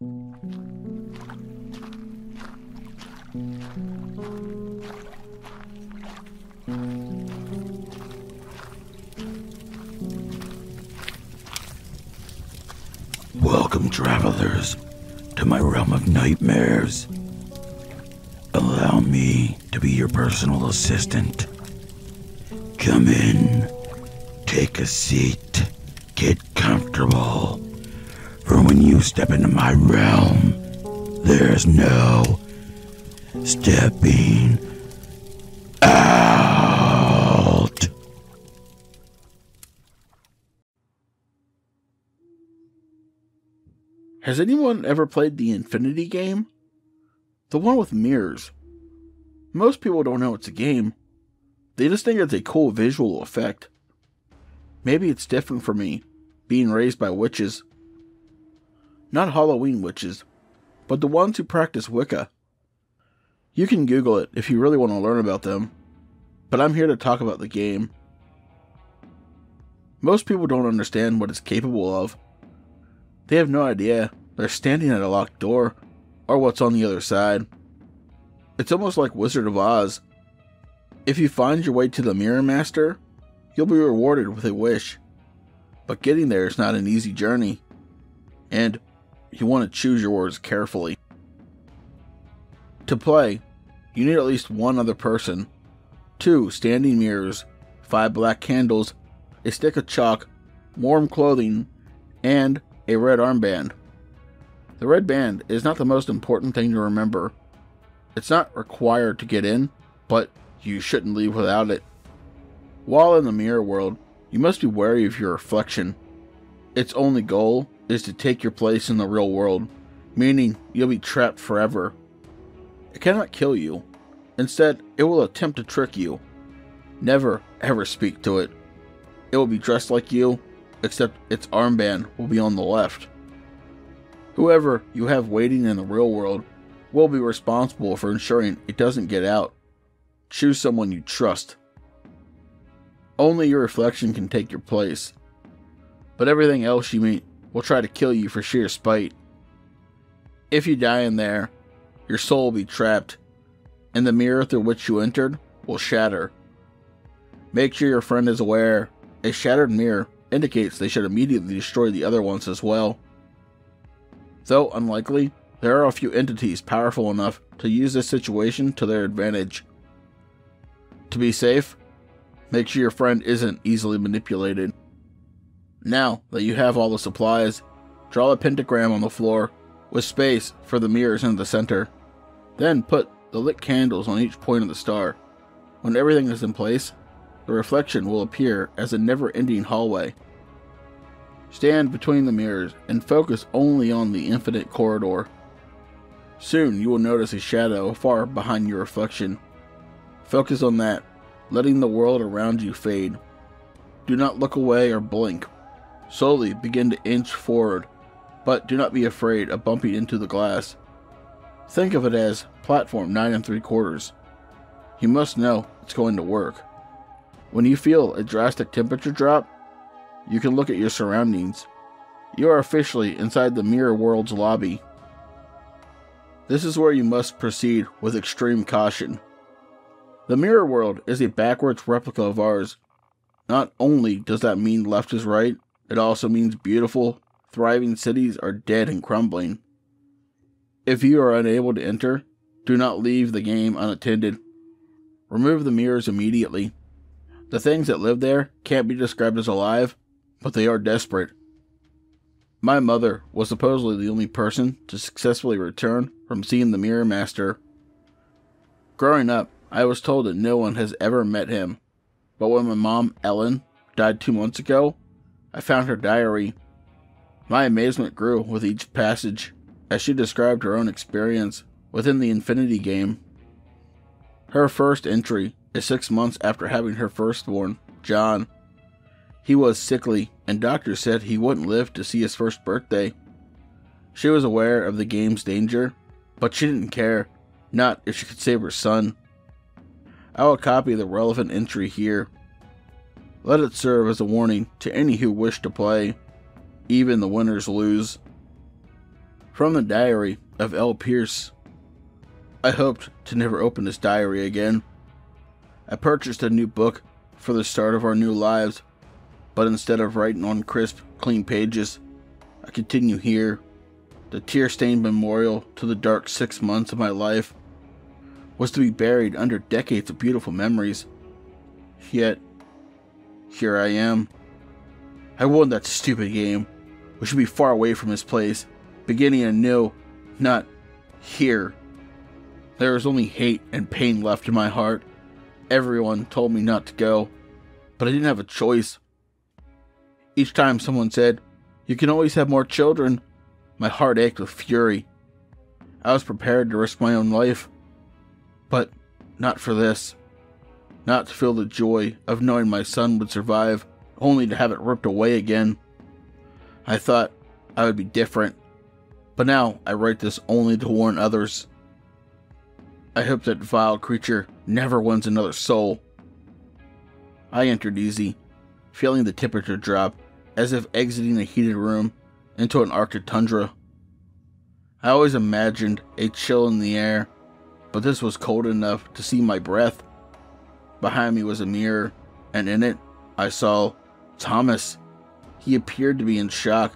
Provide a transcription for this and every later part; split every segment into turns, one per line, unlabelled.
Welcome, travelers, to my realm of nightmares. Allow me to be your personal assistant. Come in, take a seat, get comfortable. For when you step into my realm, there's no stepping out.
Has anyone ever played the Infinity game? The one with mirrors. Most people don't know it's a game. They just think it's a cool visual effect. Maybe it's different for me, being raised by witches. Not Halloween witches, but the ones who practice Wicca. You can Google it if you really want to learn about them, but I'm here to talk about the game. Most people don't understand what it's capable of. They have no idea they're standing at a locked door, or what's on the other side. It's almost like Wizard of Oz. If you find your way to the Mirror Master, you'll be rewarded with a wish. But getting there is not an easy journey, and you want to choose your words carefully. To play, you need at least one other person, 2 standing mirrors, 5 black candles, a stick of chalk, warm clothing, and a red armband. The red band is not the most important thing to remember. It's not required to get in, but you shouldn't leave without it. While in the mirror world, you must be wary of your reflection. Its only goal is to take your place in the real world, meaning you'll be trapped forever. It cannot kill you. Instead, it will attempt to trick you. Never ever speak to it. It will be dressed like you, except its armband will be on the left. Whoever you have waiting in the real world will be responsible for ensuring it doesn't get out. Choose someone you trust. Only your reflection can take your place, but everything else you meet will try to kill you for sheer spite. If you die in there, your soul will be trapped, and the mirror through which you entered will shatter. Make sure your friend is aware. A shattered mirror indicates they should immediately destroy the other ones as well. Though unlikely, there are a few entities powerful enough to use this situation to their advantage. To be safe, make sure your friend isn't easily manipulated. Now that you have all the supplies, draw a pentagram on the floor with space for the mirrors in the center. Then put the lit candles on each point of the star. When everything is in place, the reflection will appear as a never-ending hallway. Stand between the mirrors and focus only on the infinite corridor. Soon you will notice a shadow far behind your reflection. Focus on that, letting the world around you fade. Do not look away or blink. Slowly begin to inch forward, but do not be afraid of bumping into the glass. Think of it as platform 9 3/4. You must know it's going to work. When you feel a drastic temperature drop, you can look at your surroundings. You are officially inside the mirror world's lobby. This is where you must proceed with extreme caution. The mirror world is a backwards replica of ours. Not only does that mean left is right, it also means beautiful, thriving cities are dead and crumbling. If you are unable to enter, do not leave the game unattended. Remove the mirrors immediately. The things that live there can't be described as alive, but they are desperate. My mother was supposedly the only person to successfully return from seeing the Mirror Master. Growing up, I was told that no one has ever met him, but when my mom, Ellen, died 2 months ago, I found her diary. My amazement grew with each passage as she described her own experience within the Infinity game. Her first entry is 6 months after having her firstborn, John. He was sickly, and doctors said he wouldn't live to see his first birthday. She was aware of the game's danger, but she didn't care, not if she could save her son. I will copy the relevant entry here. Let it serve as a warning to any who wish to play. Even the winners lose. From the diary of L. Pierce. I hoped to never open this diary again. I purchased a new book for the start of our new lives, but instead of writing on crisp, clean pages, I continue here. The tear-stained memorial to the dark 6 months of my life was to be buried under decades of beautiful memories. Yet, here I am. I won that stupid game. We should be far away from this place, beginning anew, not here. There is only hate and pain left in my heart. Everyone told me not to go, but I didn't have a choice. Each time someone said, "You can always have more children," my heart ached with fury. I was prepared to risk my own life, but not for this. Not to feel the joy of knowing my son would survive, only to have it ripped away again. I thought I would be different, but now I write this only to warn others. I hope that vile creature never wins another soul. I entered easy, feeling the temperature drop as if exiting a heated room into an Arctic tundra. I always imagined a chill in the air, but this was cold enough to see my breath. Behind me was a mirror, and in it I saw Thomas. He appeared to be in shock.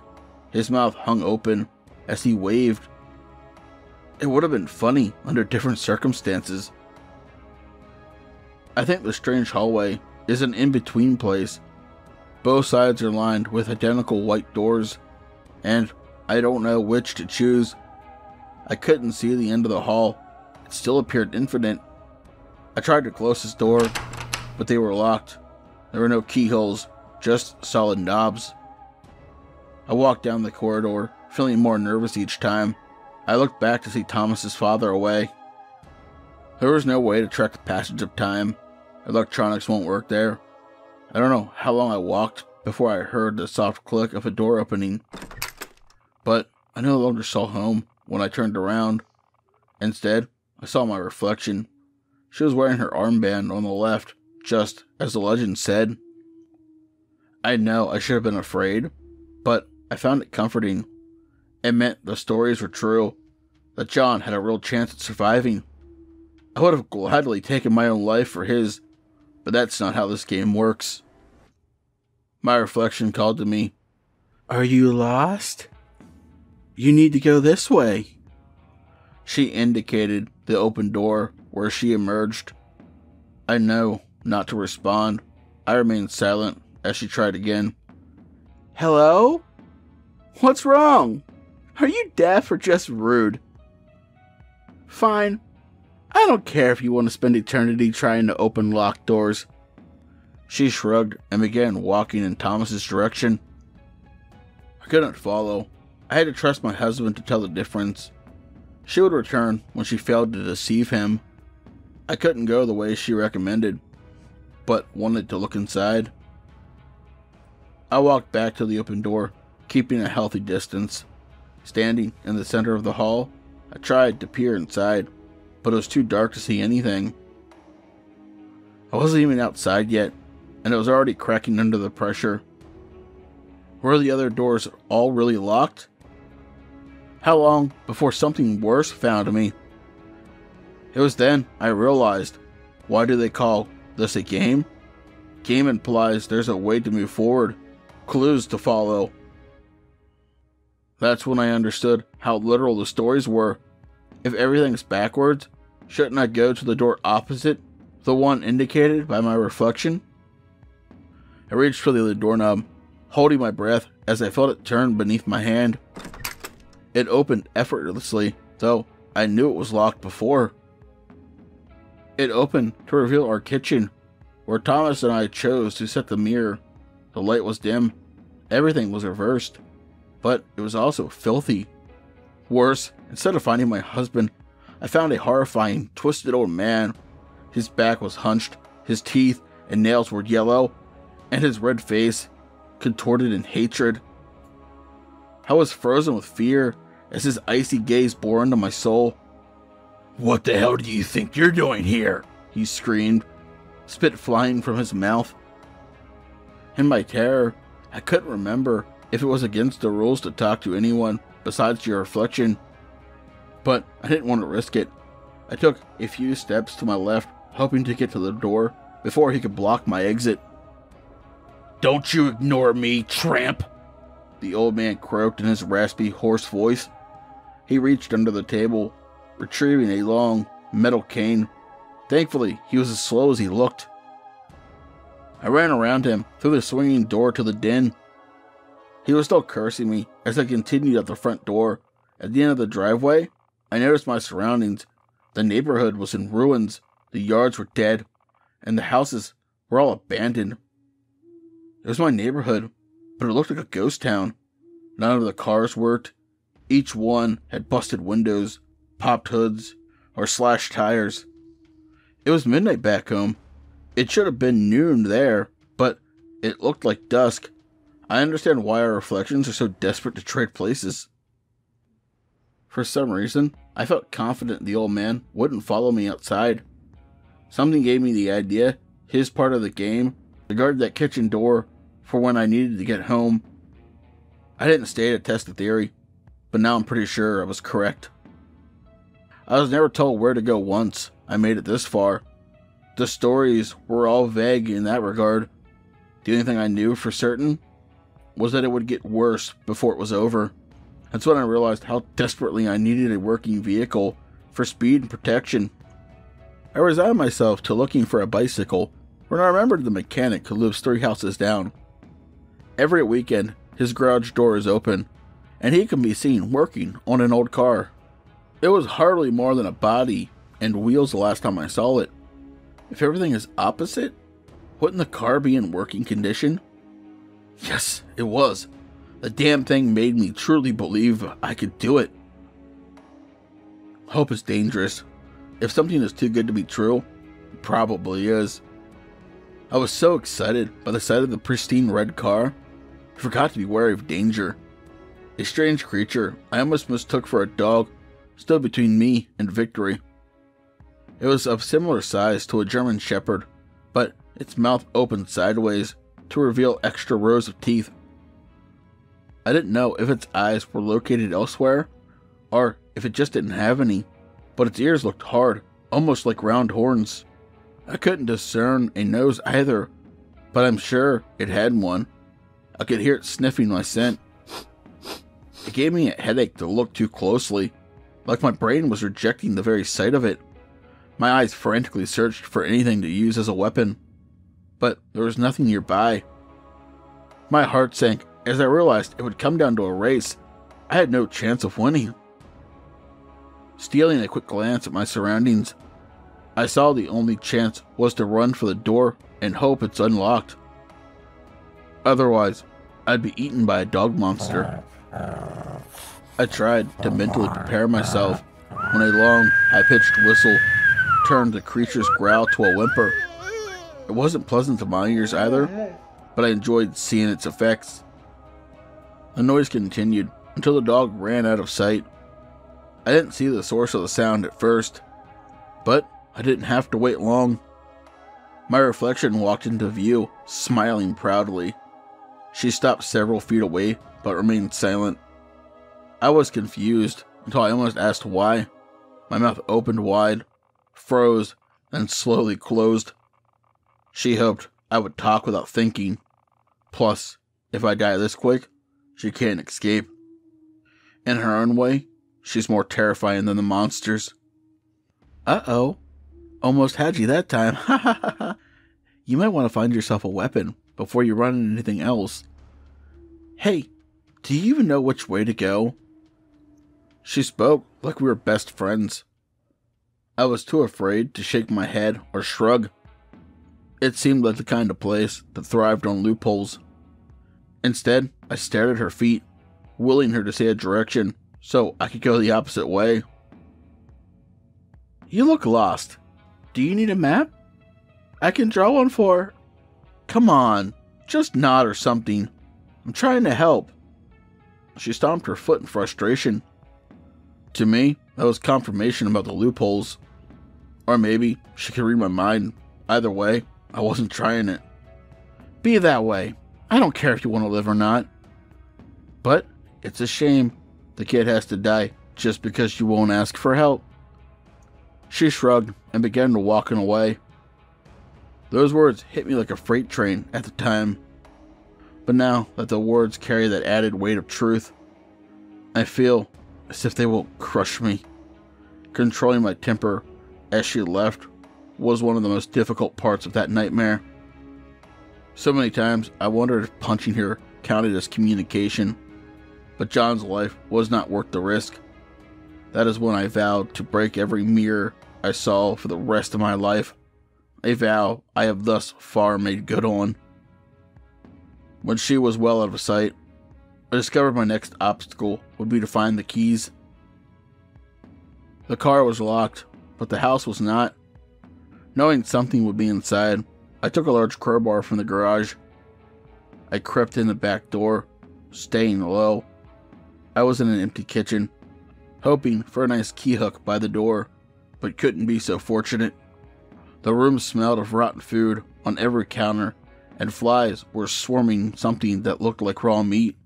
His mouth hung open as he waved. It would have been funny under different circumstances. I think the strange hallway is an in-between place. Both sides are lined with identical white doors, and I don't know which to choose. I couldn't see the end of the hall. It still appeared infinite. I tried the closest door, but they were locked. There were no keyholes, just solid knobs. I walked down the corridor, feeling more nervous each time. I looked back to see Thomas's father away. There was no way to track the passage of time. Electronics won't work there. I don't know how long I walked before I heard the soft click of a door opening. But I no longer saw home when I turned around. Instead, I saw my reflection. She was wearing her armband on the left, just as the legend said. I know I should have been afraid, but I found it comforting. It meant the stories were true, that John had a real chance at surviving. I would have gladly taken my own life for his, but that's not how this game works. My reflection called to me. "Are you lost? You need to go this way." She indicated the open door where she emerged. I know not to respond. I remained silent as she tried again. "Hello? What's wrong? Are you deaf or just rude?" "Fine. I don't care if you want to spend eternity trying to open locked doors." She shrugged and began walking in Thomas's direction. I couldn't follow. I had to trust my husband to tell the difference. She would return when she failed to deceive him. I couldn't go the way she recommended, but wanted to look inside. I walked back to the open door, keeping a healthy distance. Standing in the center of the hall, I tried to peer inside, but it was too dark to see anything. I wasn't even outside yet, and it was already cracking under the pressure. Were the other doors all really locked? How long before something worse found me? It was then I realized, why do they call this a game? Game implies there's a way to move forward, clues to follow. That's when I understood how literal the stories were. If everything's backwards, shouldn't I go to the door opposite, the one indicated by my reflection? I reached for the other doorknob, holding my breath as I felt it turn beneath my hand. It opened effortlessly, though I knew it was locked before. It opened to reveal our kitchen, where Thomas and I chose to set the mirror. The light was dim. Everything was reversed. But it was also filthy. Worse, instead of finding my husband, I found a horrifying, twisted old man. His back was hunched, his teeth and nails were yellow, and his red face contorted in hatred. I was frozen with fear as his icy gaze bore into my soul. "What the hell do you think you're doing here?" he screamed, spit flying from his mouth. In my terror, I couldn't remember if it was against the rules to talk to anyone besides your reflection. But I didn't want to risk it. I took a few steps to my left, hoping to get to the door before he could block my exit. "Don't you ignore me, tramp!" the old man croaked in his raspy, hoarse voice. He reached under the table, retrieving a long, metal cane. Thankfully, he was as slow as he looked. I ran around him through the swinging door to the den. He was still cursing me as I continued at the front door. At the end of the driveway, I noticed my surroundings. The neighborhood was in ruins, the yards were dead, and the houses were all abandoned. It was my neighborhood, but it looked like a ghost town. None of the cars worked. Each one had busted windows, popped hoods, or slashed tires. It was midnight back home. It should have been noon there, but it looked like dusk. I understand why our reflections are so desperate to trade places. For some reason, I felt confident the old man wouldn't follow me outside. Something gave me the idea his part of the game to guard that kitchen door for when I needed to get home. I didn't stay to test the theory, but now I'm pretty sure I was correct. I was never told where to go once I made it this far. The stories were all vague in that regard. The only thing I knew for certain was that it would get worse before it was over. That's when I realized how desperately I needed a working vehicle for speed and protection. I resigned myself to looking for a bicycle when I remembered the mechanic who lives 3 houses down. Every weekend, his garage door is open, and he can be seen working on an old car. It was hardly more than a body and wheels the last time I saw it. If everything is opposite, wouldn't the car be in working condition? Yes, it was. The damn thing made me truly believe I could do it. Hope is dangerous. If something is too good to be true, it probably is. I was so excited by the sight of the pristine red car, I forgot to be wary of danger. A strange creature I almost mistook for a dog stood between me and victory. It was of similar size to a German Shepherd, but its mouth opened sideways to reveal extra rows of teeth. I didn't know if its eyes were located elsewhere, or if it just didn't have any, but its ears looked hard, almost like round horns. I couldn't discern a nose either, but I'm sure it had one. I could hear it sniffing my scent. It gave me a headache to look too closely, like my brain was rejecting the very sight of it. My eyes frantically searched for anything to use as a weapon, but there was nothing nearby. My heart sank as I realized it would come down to a race. I had no chance of winning. Stealing a quick glance at my surroundings, I saw the only chance was to run for the door and hope it's unlocked. Otherwise, I'd be eaten by a dog monster. I tried to mentally prepare myself when a long, high-pitched whistle turned the creature's growl to a whimper. It wasn't pleasant to my ears either, but I enjoyed seeing its effects. The noise continued until the dog ran out of sight. I didn't see the source of the sound at first, but I didn't have to wait long. My reflection walked into view, smiling proudly. She stopped several feet away, but remained silent. I was confused until I almost asked why. My mouth opened wide, froze, and slowly closed. She hoped I would talk without thinking. Plus, if I die this quick, she can't escape. In her own way, she's more terrifying than the monsters. Uh-oh. Almost had you that time. Ha ha ha ha. You might want to find yourself a weapon before you run into anything else. Hey, do you even know which way to go? She spoke like we were best friends. I was too afraid to shake my head or shrug. It seemed like the kind of place that thrived on loopholes. Instead, I stared at her feet, willing her to say a direction so I could go the opposite way. You look lost. Do you need a map? I can draw one for... Come on, just nod or something. I'm trying to help. She stomped her foot in frustration. To me, that was confirmation about the loopholes. Or maybe she could read my mind. Either way, I wasn't trying it. Be that way. I don't care if you want to live or not. But it's a shame. The kid has to die just because you won't ask for help." She shrugged and began to walking away. Those words hit me like a freight train at the time, but now that the words carry that added weight of truth, I feel as if they will crush me. Controlling my temper as she left was one of the most difficult parts of that nightmare. So many times I wondered if punching her counted as communication, but John's life was not worth the risk. That is when I vowed to break every mirror I saw for the rest of my life, a vow I have thus far made good on. When she was well out of sight, I discovered my next obstacle would be to find the keys. The car was locked, but the house was not. Knowing something would be inside, I took a large crowbar from the garage. I crept in the back door, staying low. I was in an empty kitchen, hoping for a nice key hook by the door, but couldn't be so fortunate. The room smelled of rotten food on every counter, and flies were swarming something that looked like raw meat.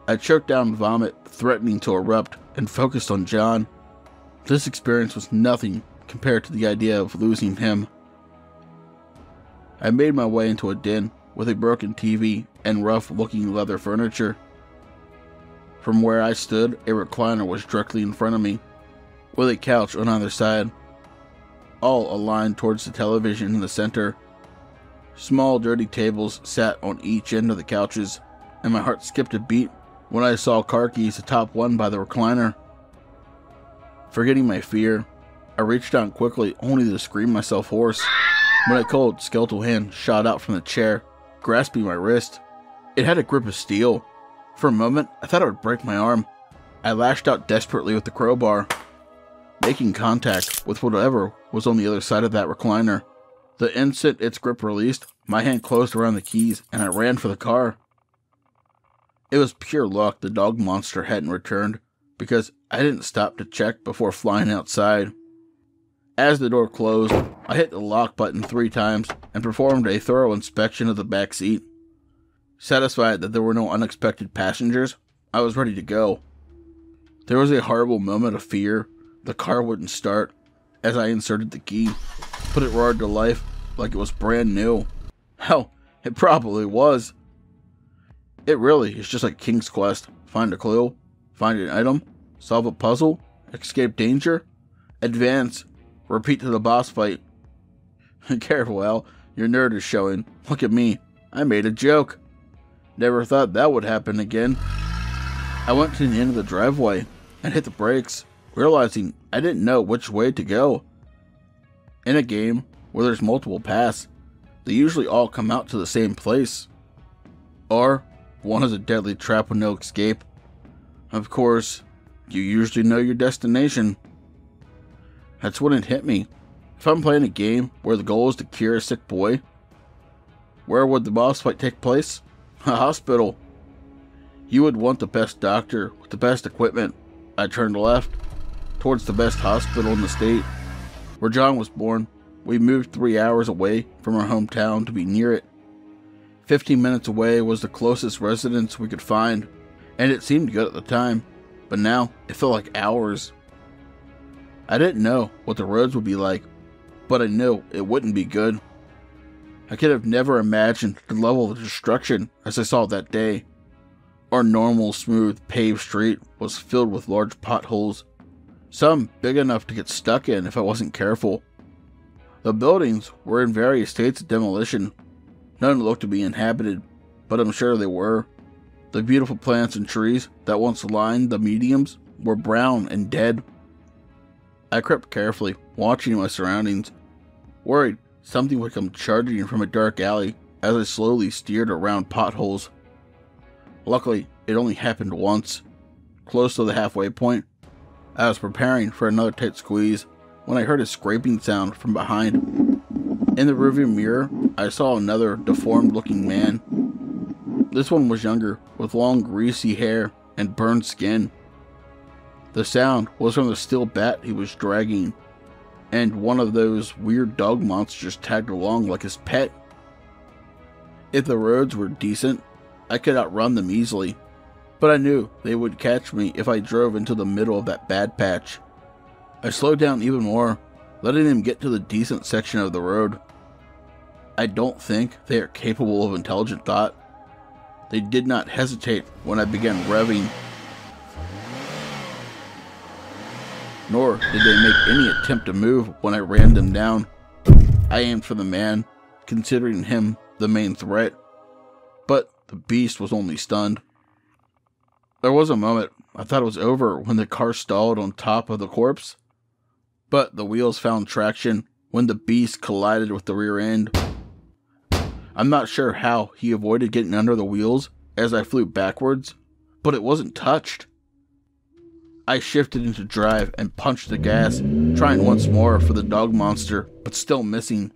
I choked down vomit, threatening to erupt, and focused on John. This experience was nothing compared to the idea of losing him. I made my way into a den with a broken TV and rough-looking leather furniture. From where I stood, a recliner was directly in front of me, with a couch on either side, all aligned towards the television in the center. Small, dirty tables sat on each end of the couches, and my heart skipped a beat when I saw car keys atop one by the recliner. Forgetting my fear, I reached down quickly, only to scream myself hoarse, when a cold, skeletal hand shot out from the chair, grasping my wrist. It had a grip of steel. For a moment, I thought it would break my arm. I lashed out desperately with the crowbar, making contact with whatever was on the other side of that recliner. The instant its grip released, my hand closed around the keys, and I ran for the car. It was pure luck the dog monster hadn't returned, because I didn't stop to check before flying outside. As the door closed, I hit the lock button 3 times and performed a thorough inspection of the back seat. Satisfied that there were no unexpected passengers, I was ready to go. There was a horrible moment of fear. The car wouldn't start as I inserted the key, but it roared to life like it was brand new. Hell, it probably was. It really is just like King's Quest. Find a clue, find an item, solve a puzzle, escape danger, advance, repeat to the boss fight. Careful, Al, your nerd is showing. Look at me, I made a joke. Never thought that would happen again. I went to the end of the driveway and hit the brakes, realizing I didn't know which way to go. In a game where there's multiple paths, they usually all come out to the same place. Or one is a deadly trap with no escape. Of course, you usually know your destination. That's when it hit me. If I'm playing a game where the goal is to cure a sick boy, where would the boss fight take place? A hospital. You would want the best doctor with the best equipment. I turned left, towards the best hospital in the state. Where John was born, we moved 3 hours away from our hometown to be near it. 15 minutes away was the closest residence we could find, and it seemed good at the time, but now it felt like hours. I didn't know what the roads would be like, but I knew it wouldn't be good. I could have never imagined the level of destruction as I saw that day. Our normal, smooth, paved street was filled with large potholes, some big enough to get stuck in if I wasn't careful. The buildings were in various states of demolition. None looked to be inhabited, but I'm sure they were. The beautiful plants and trees that once lined the medians were brown and dead. I crept carefully, watching my surroundings, worried something would come charging from a dark alley as I slowly steered around potholes. Luckily, it only happened once. Close to the halfway point, I was preparing for another tight squeeze when I heard a scraping sound from behind. In the rearview mirror, I saw another deformed-looking man. This one was younger, with long, greasy hair and burned skin. The sound was from the steel bat he was dragging, and one of those weird dog monsters tagged along like his pet. If the roads were decent, I could outrun them easily, but I knew they would catch me if I drove into the middle of that bad patch. I slowed down even more, letting them get to the decent section of the road. I don't think they are capable of intelligent thought. They did not hesitate when I began revving, nor did they make any attempt to move when I ran them down. I aimed for the man, considering him the main threat, but the beast was only stunned. There was a moment I thought it was over when the car stalled on top of the corpse, but the wheels found traction when the beast collided with the rear end. I'm not sure how he avoided getting under the wheels as I flew backwards, but it wasn't touched. I shifted into drive and punched the gas, trying once more for the dog monster, but still missing.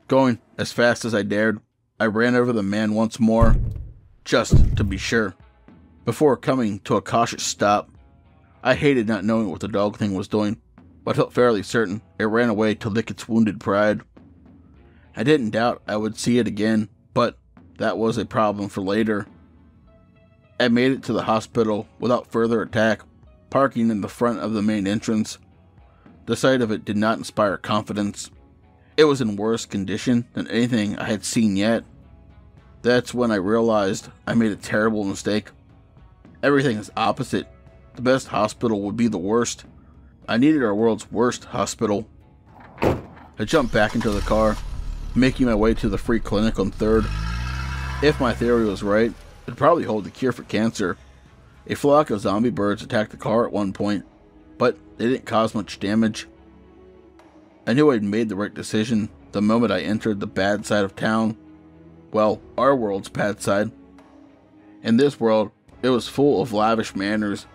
Going as fast as I dared, I ran over the man once more, just to be sure, before coming to a cautious stop. I hated not knowing what the dog thing was doing, but I felt fairly certain it ran away to lick its wounded pride. I didn't doubt I would see it again, but that was a problem for later. I made it to the hospital without further attack, parking in the front of the main entrance. The sight of it did not inspire confidence. It was in worse condition than anything I had seen yet. That's when I realized I made a terrible mistake. Everything is opposite. The best hospital would be the worst. I needed our world's worst hospital. I jumped back into the car, making my way to the free clinic on 3rd. If my theory was right, it'd probably hold the cure for cancer. A flock of zombie birds attacked the car at one point, but they didn't cause much damage. I knew I'd made the right decision the moment I entered the bad side of town. Well, our world's bad side. In this world, it was full of lavish manners.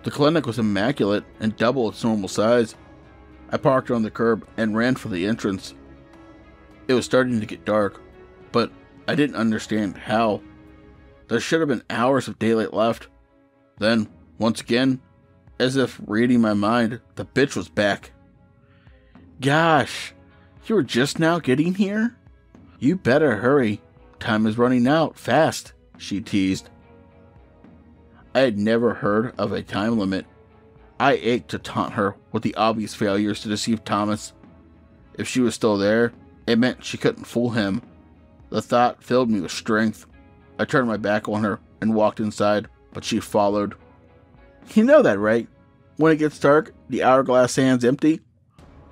The clinic was immaculate and double its normal size. I parked on the curb and ran for the entrance. It was starting to get dark, but I didn't understand how. There should have been hours of daylight left. Then, once again, as if reading my mind, the bitch was back. Gosh, you were just now getting here? You better hurry. Time is running out fast, she teased. I had never heard of a time limit. I ached to taunt her with the obvious failures to deceive Thomas. If she was still there, it meant she couldn't fool him. The thought filled me with strength. I turned my back on her and walked inside, but she followed. You know that, right? When it gets dark, the hourglass stands empty?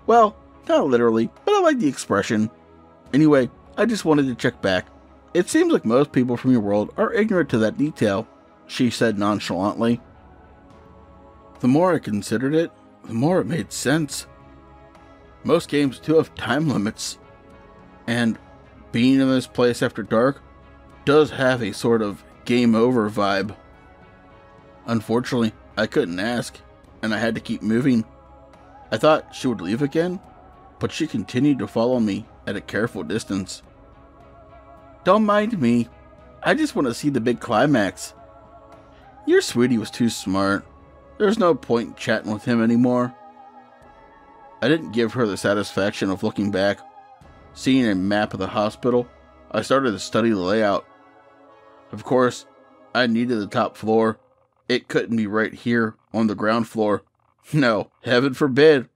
Well, not literally, but I like the expression. Anyway, I just wanted to check back. It seems like most people from your world are ignorant to that detail, she said nonchalantly. The more I considered it, the more it made sense. Most games do have time limits, and being in this place after dark does have a sort of game over vibe. Unfortunately, I couldn't ask, and I had to keep moving. I thought she would leave again, but she continued to follow me at a careful distance. Don't mind me. I just want to see the big climax. Your sweetie was too smart. There's no point in chatting with him anymore. I didn't give her the satisfaction of looking back. Seeing a map of the hospital, I started to study the layout. Of course, I needed the top floor. It couldn't be right here on the ground floor. No, heaven forbid.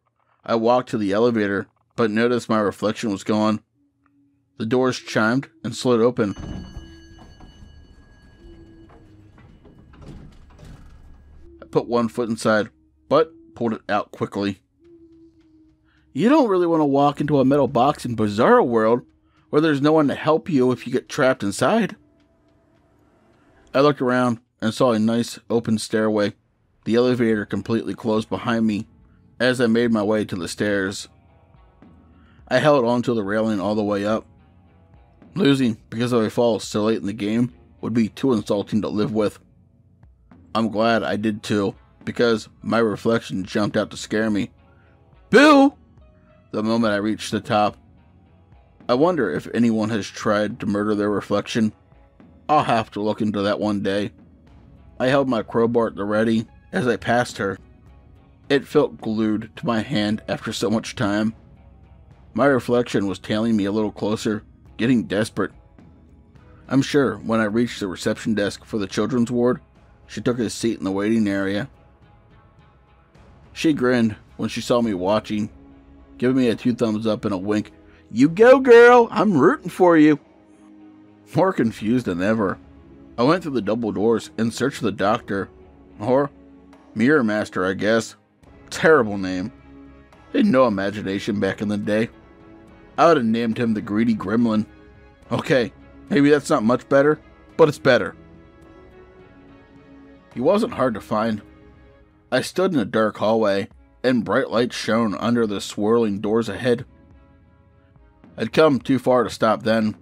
I walked to the elevator, but noticed my reflection was gone. The doors chimed and slid open. I put one foot inside, but pulled it out quickly. You don't really want to walk into a metal box in Bizarro World, where there's no one to help you if you get trapped inside. I looked around and saw a nice open stairway. The elevator completely closed behind me as I made my way to the stairs. I held onto the railing all the way up. Losing because of a fall so late in the game would be too insulting to live with. I'm glad I did too, because my reflection jumped out to scare me. Boo! The moment I reached the top. I wonder if anyone has tried to murder their reflection. I'll have to look into that one day. I held my crowbar at the ready as I passed her. It felt glued to my hand after so much time. My reflection was tailing me a little closer, getting desperate. I'm sure when I reached the reception desk for the children's ward, she took a seat in the waiting area. She grinned when she saw me watching, giving me a 2 thumbs up and a wink. "You go, girl! I'm rooting for you!" More confused than ever, I went through the double doors in search of the doctor, or Mirror Master, I guess. Terrible name. Had no imagination back in the day. I would have named him the Greedy Gremlin. Okay, maybe that's not much better, but it's better. He wasn't hard to find. I stood in a dark hallway, and bright lights shone under the swirling doors ahead. I'd come too far to stop then.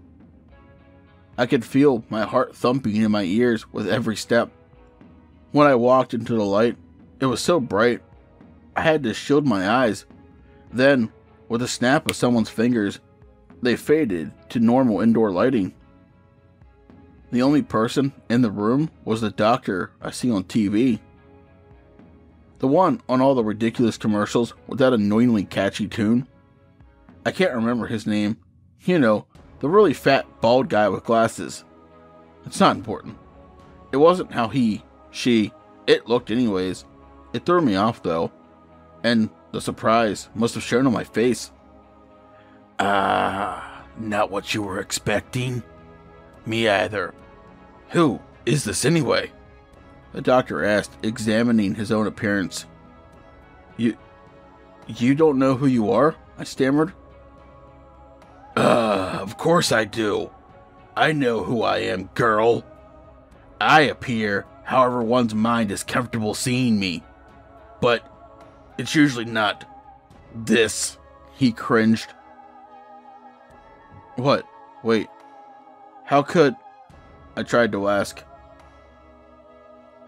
I could feel my heart thumping in my ears with every step. When I walked into the light, it was so bright, I had to shield my eyes. Then, with a snap of someone's fingers, they faded to normal indoor lighting. The only person in the room was the doctor I see on TV. The one on all the ridiculous commercials with that annoyingly catchy tune. I can't remember his name. You know, the really fat, bald guy with glasses. It's not important. It wasn't how it looked anyways. It threw me off though. And the surprise must have shown on my face.
Not what you were expecting? Me either. Who is this anyway?
The doctor asked, examining his own appearance. You don't know who you are? I stammered.
Of course I do. I know who I am, girl. I appear however one's mind is comfortable seeing me. But it's usually not this.
He cringed. What? Wait. How could... I tried to ask.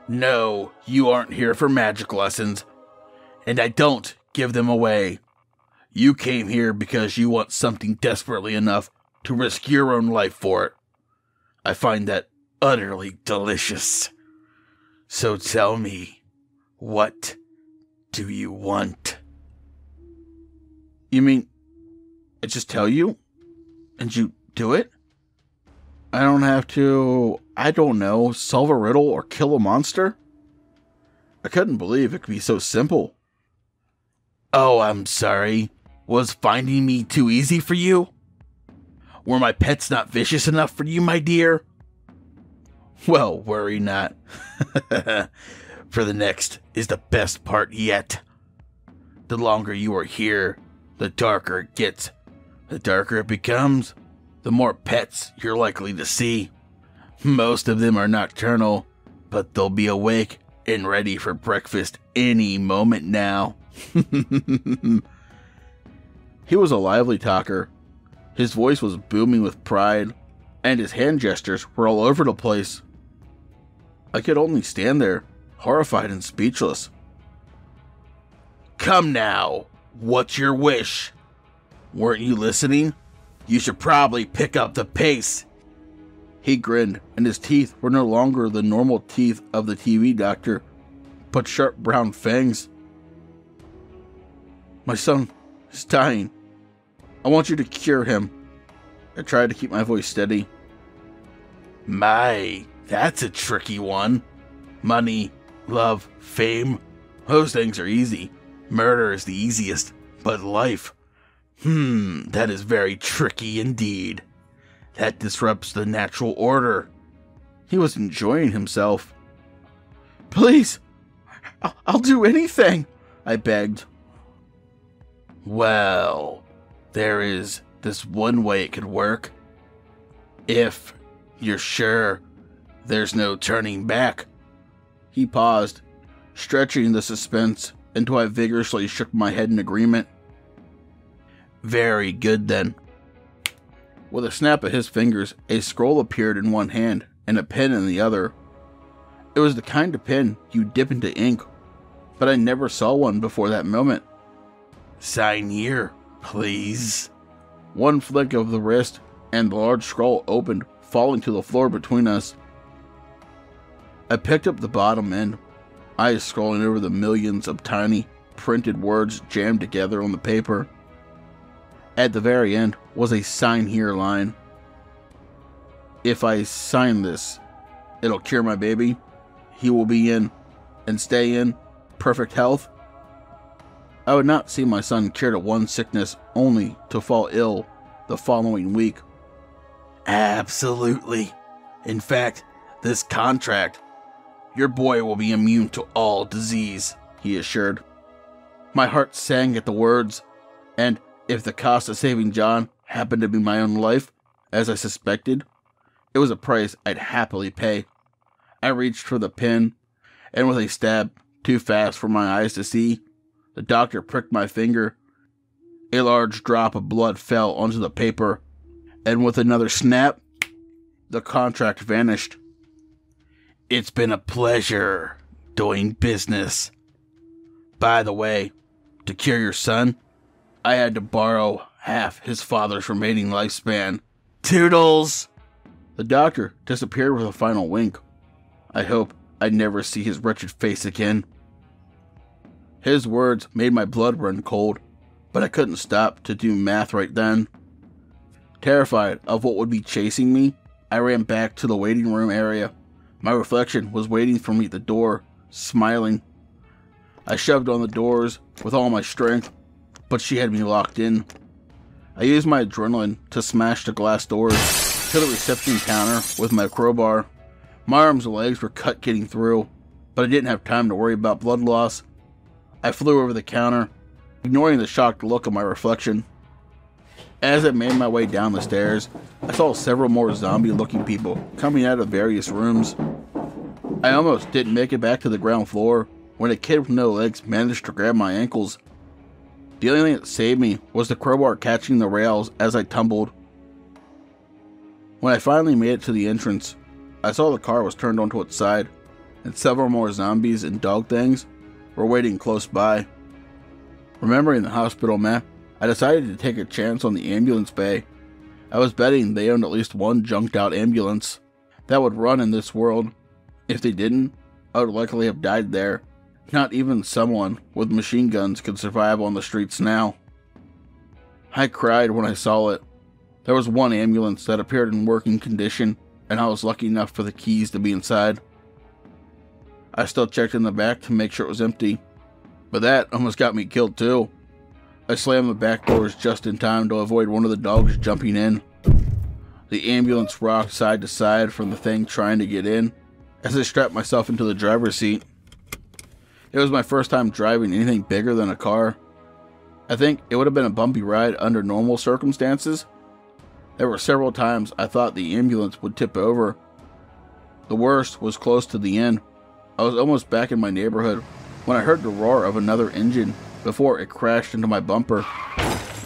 No, you aren't here for magic lessons. And I don't give them away. You came here because you want something desperately enough to risk your own life for it. I find that utterly delicious. So tell me, what do you want?
You mean, I just tell you? And you do it? I don't have to, I don't know, solve a riddle or kill a monster? I couldn't believe it could be so simple.
Oh, I'm sorry. Was finding me too easy for you? Were my pets not vicious enough for you, my dear? Well, worry not. For the next is the best part yet. The longer you are here, the darker it gets. The darker it becomes, the more pets you're likely to see. Most of them are nocturnal, but they'll be awake and ready for breakfast any moment now.
He was a lively talker. His voice was booming with pride, and his hand gestures were all over the place. I could only stand there, horrified and speechless.
Come now, what's your wish? Weren't you listening? You should probably pick up the pace.
He grinned, and his teeth were no longer the normal teeth of the TV doctor, but sharp brown fangs. My son is dying. I want you to cure him. I tried to keep my voice steady.
My, that's a tricky one. Money, love, fame, those things are easy. Murder is the easiest, but life, that is very tricky indeed. That disrupts the natural order.
He was enjoying himself. Please, I'll do anything, I begged.
Well, there is this one way it could work. If you're sure there's no turning back.
He paused, stretching the suspense until I vigorously shook my head in agreement.
Very good then.
With a snap of his fingers, a scroll appeared in one hand and a pen in the other. It was the kind of pen you dip into ink, but I never saw one before that moment.
Sign here, please.
One flick of the wrist, and the large scroll opened, falling to the floor between us. I picked up the bottom end, eyes scrolling over the millions of tiny, printed words jammed together on the paper. At the very end was a sign here line. if I sign this, it'll cure my baby. He will be in and stay in perfect health. I would not see my son cured of one sickness only to fall ill the following week.
Absolutely. In fact, this contract, your boy will be immune to all disease,
he assured. My heart sang at the words, and if the cost of saving John happened to be my own life, as I suspected, it was a price I'd happily pay. I reached for the pin, and with a stab too fast for my eyes to see, the doctor pricked my finger. A large drop of blood fell onto the paper, and with another snap, the contract vanished.
It's been a pleasure doing business. By the way, to cure your son, I had to borrow half his father's remaining lifespan. Toodles!
The doctor disappeared with a final wink. I hope I'd never see his wretched face again. His words made my blood run cold, but I couldn't stop to do math right then. Terrified of what would be chasing me, I ran back to the waiting room area. My reflection was waiting for me at the door, smiling. I shoved on the doors with all my strength, but she had me locked in. I used my adrenaline to smash the glass doors to the reception counter with my crowbar. My arms and legs were cut getting through, but I didn't have time to worry about blood loss. I flew over the counter, ignoring the shocked look of my reflection. As I made my way down the stairs, I saw several more zombie-looking people coming out of various rooms. I almost didn't make it back to the ground floor when a kid with no legs managed to grab my ankles. The only thing that saved me was the crowbar catching the rails as I tumbled. When I finally made it to the entrance, I saw the car was turned onto its side, and several more zombies and dog things were waiting close by. Remembering the hospital map, I decided to take a chance on the ambulance bay. I was betting they owned at least one junked out ambulance that would run in this world. If they didn't, I would likely have died there. Not even someone with machine guns could survive on the streets now. I cried when I saw it. There was one ambulance that appeared in working condition, and I was lucky enough for the keys to be inside. I still checked in the back to make sure it was empty, but that almost got me killed too. I slammed the back doors just in time to avoid one of the dogs jumping in. The ambulance rocked side to side from the thing trying to get in as I strapped myself into the driver's seat. It was my first time driving anything bigger than a car. I think it would have been a bumpy ride under normal circumstances. There were several times I thought the ambulance would tip over. The worst was close to the end. I was almost back in my neighborhood when I heard the roar of another engine before it crashed into my bumper.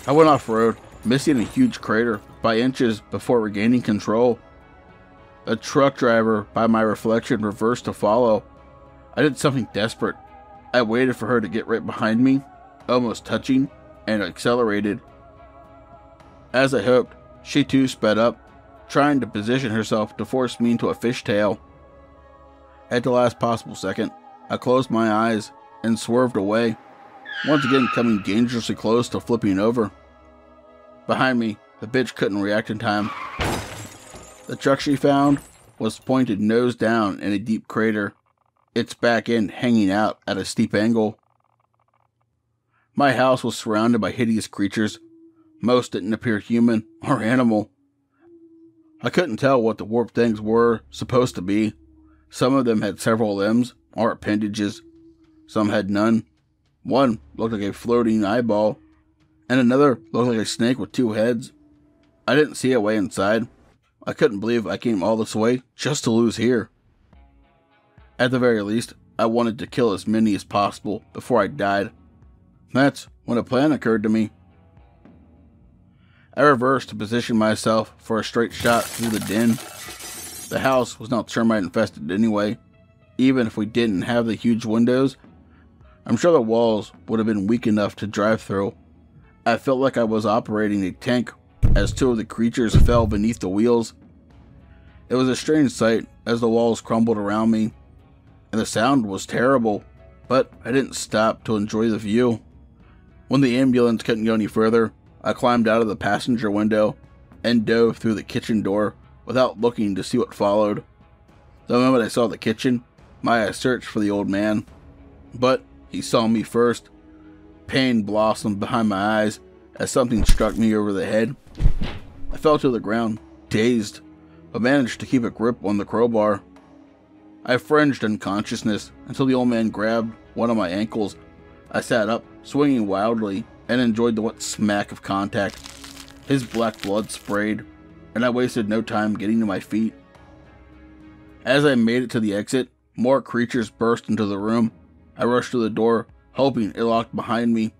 I went off-road, missing a huge crater by inches before regaining control. A truck driver, by my reflection, reversed to follow. I did something desperate. I waited for her to get right behind me, almost touching, and accelerated. As I hoped, she too sped up, trying to position herself to force me into a fishtail. At the last possible second, I closed my eyes and swerved away, once again coming dangerously close to flipping over. Behind me, the bitch couldn't react in time. The truck she found was pointed nose down in a deep crater, its back end hanging out at a steep angle. My house was surrounded by hideous creatures. Most didn't appear human or animal. I couldn't tell what the warped things were supposed to be. Some of them had several limbs or appendages. Some had none. One looked like a floating eyeball, and another looked like a snake with two heads. I didn't see a way inside. I couldn't believe I came all this way just to lose here. At the very least, I wanted to kill as many as possible before I died. That's when a plan occurred to me. I reversed to position myself for a straight shot through the den. The house was not termite infested anyway. Even if we didn't have the huge windows, I'm sure the walls would have been weak enough to drive through. I felt like I was operating a tank as two of the creatures fell beneath the wheels. It was a strange sight as the walls crumbled around me, and the sound was terrible, but I didn't stop to enjoy the view. When the ambulance couldn't go any further, I climbed out of the passenger window and dove through the kitchen door without looking to see what followed. The moment I saw the kitchen, my eyes searched for the old man, but he saw me first. Pain blossomed behind my eyes as something struck me over the head. I fell to the ground, dazed, but managed to keep a grip on the crowbar. I fringed unconsciousness until the old man grabbed one of my ankles. I sat up, swinging wildly, and enjoyed the wet smack of contact. His black blood sprayed, and I wasted no time getting to my feet. As I made it to the exit, more creatures burst into the room. I rushed to the door, hoping it locked behind me.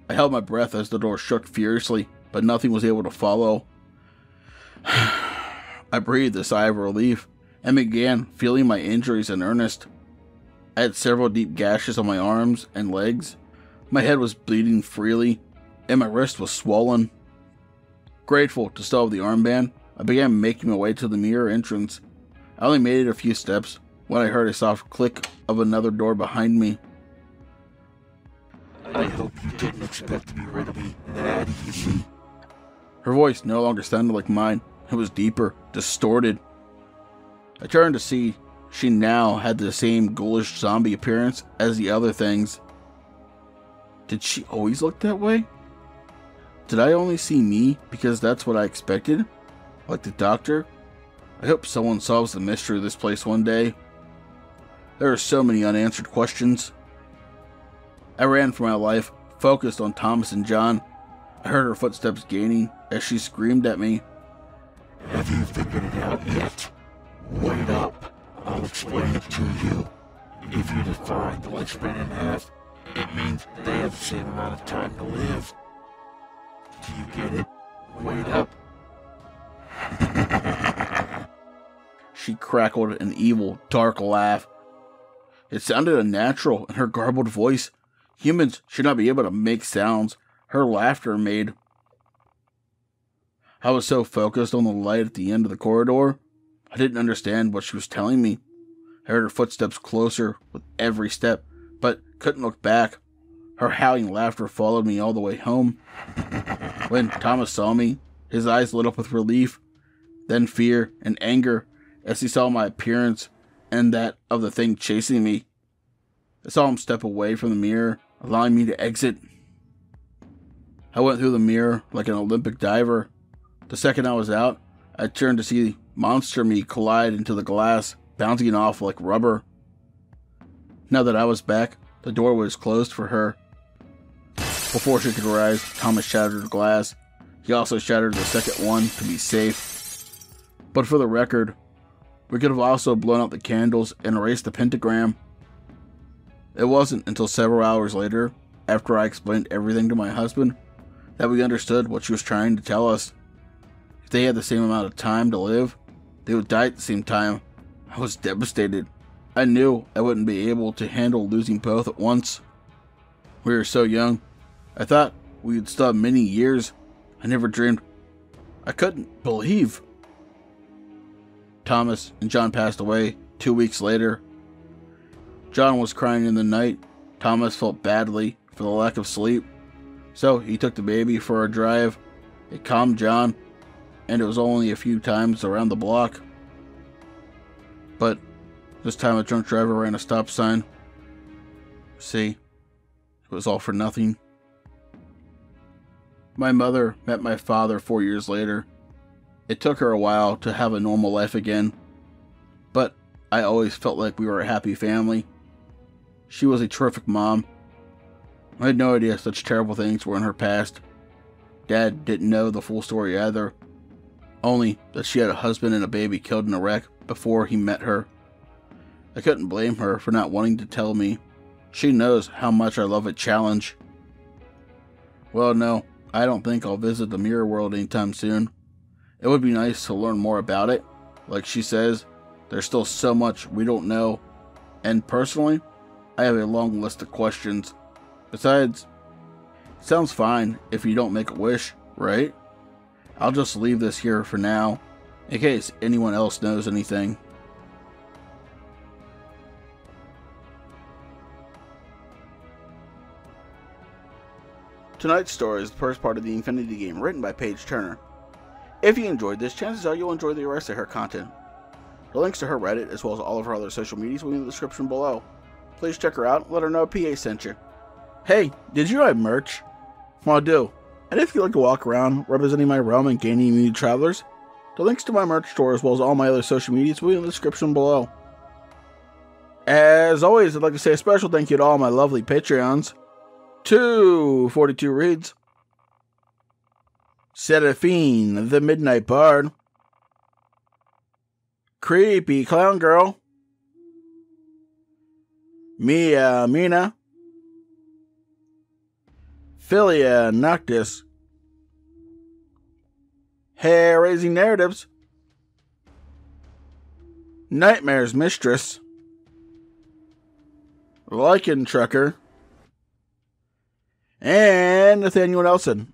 I held my breath as the door shook furiously, but nothing was able to follow. I breathed a sigh of relief and began feeling my injuries in earnest. I had several deep gashes on my arms and legs. My head was bleeding freely, and my wrist was swollen. Grateful to still have the armband, I began making my way to the mirror entrance. I only made it a few steps when I heard a soft click of another door behind me.
I hope you didn't expect to be rid of me that easy.
Her voice no longer sounded like mine. It was deeper, distorted. I turned to see she now had the same ghoulish zombie appearance as the other things. Did she always look that way? Did I only see me because that's what I expected? Like the doctor? I hope someone solves the mystery of this place one day. There are so many unanswered questions. I ran for my life, focused on Thomas and John. I heard her footsteps gaining as she screamed at me.
Have you figured it out yet? Wait up. I'll explain it to you. If you divide the lifespan in half, it means they have the same amount of time to live. Do you get it? Wait up.
She crackled an evil, dark laugh. It sounded unnatural in her garbled voice. Humans should not be able to make sounds her laughter made. I was so focused on the light at the end of the corridor, I didn't understand what she was telling me. I heard her footsteps closer with every step, but couldn't look back. Her howling laughter followed me all the way home. When Thomas saw me, his eyes lit up with relief, then fear and anger as he saw my appearance and that of the thing chasing me. I saw him step away from the mirror, allowing me to exit. I went through the mirror like an Olympic diver. The second I was out, I turned to see monster me collide into the glass, bouncing off like rubber. Now that I was back, the door was closed for her. Before she could rise, Thomas shattered the glass. He also shattered the second one to be safe. But for the record, we could have also blown out the candles and erased the pentagram. It wasn't until several hours later, after I explained everything to my husband, that we understood what she was trying to tell us. If they had the same amount of time to live, they would die at the same time. I was devastated. I knew I wouldn't be able to handle losing both at once. We were so young. I thought we would still have many years. I never dreamed. I couldn't believe. Thomas and John passed away 2 weeks later. John was crying in the night. Thomas felt badly for the lack of sleep, so he took the baby for a drive. It calmed John, and it was only a few times around the block. But this time a drunk driver ran a stop sign. See, it was all for nothing. My mother met my father 4 years later. It took her a while to have a normal life again, but I always felt like we were a happy family. She was a terrific mom. I had no idea such terrible things were in her past. Dad didn't know the full story either, only that she had a husband and a baby killed in a wreck before he met her. I couldn't blame her for not wanting to tell me. She knows how much I love a challenge. Well, no, I don't think I'll visit the mirror world anytime soon. It would be nice to learn more about it. Like she says, there's still so much we don't know. And personally, I have a long list of questions. Besides, it sounds fine if you don't make a wish, right? I'll just leave this here for now, in case anyone else knows anything. Tonight's story is the first part of the Infinity game written by Paige Turner. If you enjoyed this, chances are you'll enjoy the rest of her content. The links to her Reddit, as well as all of her other social medias, will be in the description below. Please check her out and let her know PA sent you. Hey, did you know I have merch? Well, I do. And if you like to walk around representing my realm and gaining new travelers, the links to my merch store, as well as all my other social medias, will be in the description below. As always, I'd like to say a special thank you to all my lovely Patreons. 242 Reads, Seraphine, the Midnight Bard, Creepy Clown Girl, Mia Mina, Philia Noctis, Hair Raising Narratives, Nightmare's Mistress, Lycan Trucker, and Nathaniel Nelson.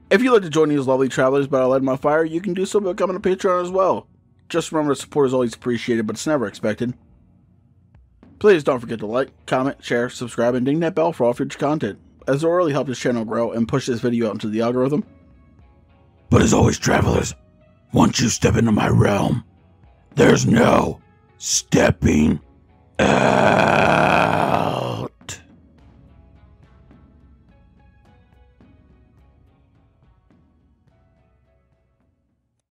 If you'd like to join these lovely travelers but I'll light my fire, you can do so by becoming a Patreon as well. Just remember, support is always appreciated, but it's never expected. Please don't forget to like, comment, share, subscribe, and ding that bell for all future content, as it will really help this channel grow and push this video out into the algorithm.
But as always, travelers, once you step into my realm, there's no stepping out.